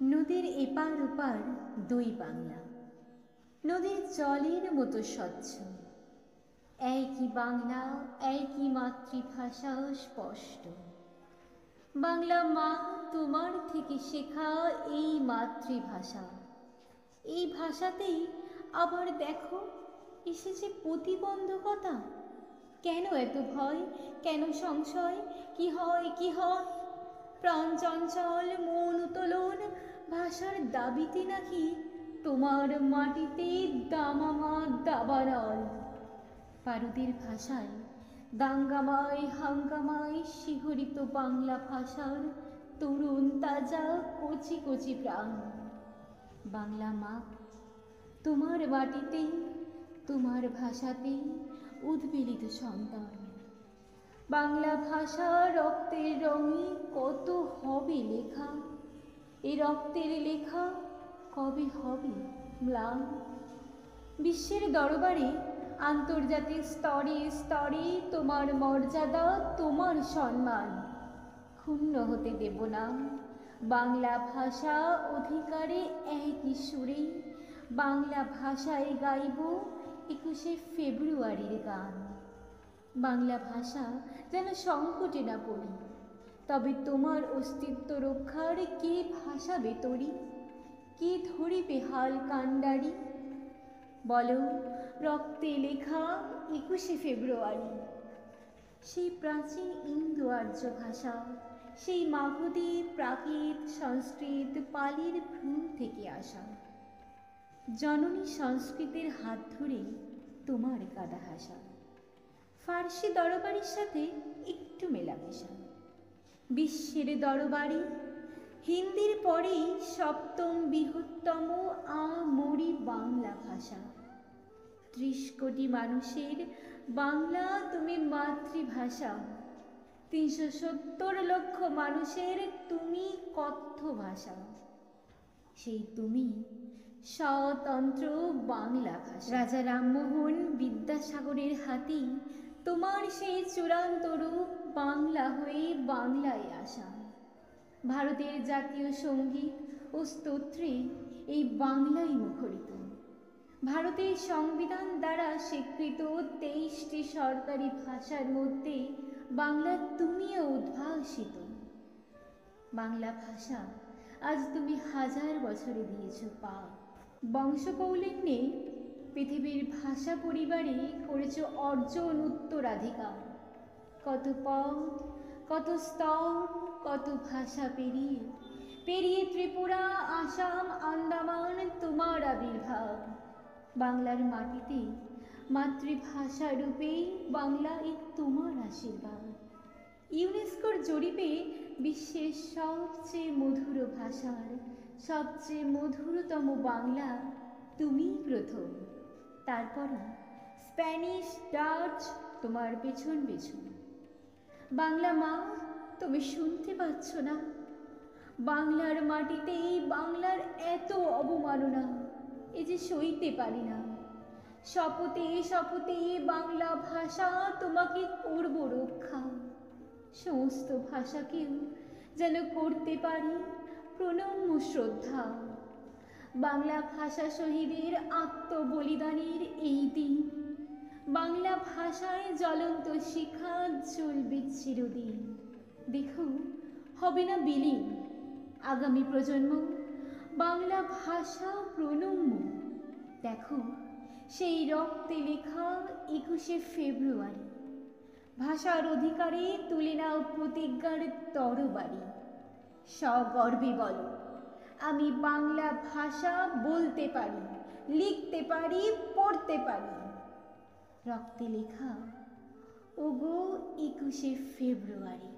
নদীর এপার ওপার দুই বাংলা, নদীর জলের মতো স্বচ্ছ। একই বাংলা, একই মাতৃভাষা স্পষ্ট। বাংলা মা, তোমার থেকে শেখা এই মাতৃভাষা। এই ভাষাতেই আবার দেখো এসেছে প্রতিবন্ধকতা। কেন এত ভয়, কেন সংশয়? কি হয়, কি হয়? প্রাণ চঞ্চল, মন উত্তোলন, ভাষার দাবিতে নাকি তোমার মাটিতে দামামা দাবানল। পারদের ভাষায় দাঙ্গামায় হাঙ্গামায় শিহরিত বাংলা ভাষার তরুণ তাজা কচি কচি প্রাণ। বাংলা মা, তোমার মাটিতেই, তোমার ভাষাতেই উদ্বেলিত সন্তান। বাংলা ভাষা রক্তের রঙে কত হবে লেখা, এ রক্তের লেখা কবে হবে ম্লান? বিশ্বের দরবারে, আন্তর্জাতিক স্তরে স্তরে তোমার মর্যাদা, তোমার সম্মান ক্ষুণ্ণ হতে দেব না। বাংলা ভাষা অধিকারে একই সুরে বাংলা ভাষায় গাইব 21শে ফেব্রুয়ারির গান। বাংলা ভাষা যেন সংকটে না পড়ি, তবে তোমার অস্তিত্ব রক্ষার কে ভাষাবে তরি? কে ধরিবে হাল কান্ডারি? বলো, রক্তে লেখা 21শে ফেব্রুয়ারি, সেই প্রাচীন ইন্দো আর্য ভাষা, সেই মাগধী প্রাকৃত সংস্কৃত পালির ভ্রূণ থেকে আসা। জননী সংস্কৃতের হাত ধরে তোমার কাদা হাসা, ফার্সি দরবারির সাথে একটু মেলামেশা। বিশ্বের দরবারি, হিন্দির পরেই সপ্তম বৃহত্তম আমরি বাংলা ভাষা। 30 কোটি মানুষের বাংলা তুমি মাতৃভাষা। 370 লক্ষ মানুষের তুমি কথ্য ভাষা। সেই তুমি স্বতন্ত্র বাংলা ভাষা। রাজা রামমোহন বিদ্যাসাগরের হাতেই তোমার সেই চূড়ান্ত রূপ বাংলা হয়ে বাংলায় আসা। ভারতের জাতীয় সঙ্গীত ও স্তোত্রে এই বাংলাই মুখরিত। ভারতের সংবিধান দ্বারা স্বীকৃত 23টি সরকারি ভাষার মধ্যে বাংলা তুমিও উদ্ভাসিত। বাংলা ভাষা আজ তুমি 1000 বছরে দিয়েছ পা। বংশকৌলিন্যে পৃথিবীর ভাষা পরিবারে করেছ অর্জন উত্তরাধিকার। কত পথ, কত স্তর, কত ভাষা পেরিয়ে পেরিয়ে ত্রিপুরা, আসাম, আন্দামান তোমার আবির্ভাব। বাংলার মাটিতে মাতৃভাষা রূপে বাংলা এই তোমার আশীর্বাদ। ইউনেস্কোর জরিপে বিশ্বের সবচেয়ে মধুর ভাষার সবচেয়ে মধুরতম বাংলা তুমিই প্রথম। তারপরই স্প্যানিশ, ডাচ তোমার পেছন পেছন। বাংলা মা, তুমি শুনতে পাচ্ছ না? বাংলার মাটিতেই বাংলার এত অবমাননা, এ যে সইতে পারি না। শপথে শপথে বাংলা ভাষা তোমাকে করব রক্ষা। সমস্ত ভাষাকেও যেন করতে পারি প্রণম্য শ্রদ্ধা। বাংলা ভাষা শহীদের আত্মবলিদানের এই দিন, বাংলা ভাষায় জ্বলন্ত শিখা জ্বলবে চিরদিন। দেখো, হবে না বিলীন আগামী প্রজন্ম, বাংলা ভাষা প্রণম্য। দেখো, সেই রক্তে লেখা 21শে ফেব্রুয়ারি, ভাষার অধিকারে তুলে নাও প্রতিজ্ঞার তরবারি। সগর্বে বলো, আমি বাংলা ভাষা বলতে পারি, লিখতে পারি, পড়তে পারি। রক্তে লেখা ওগো 21শে ফেব্রুয়ারি।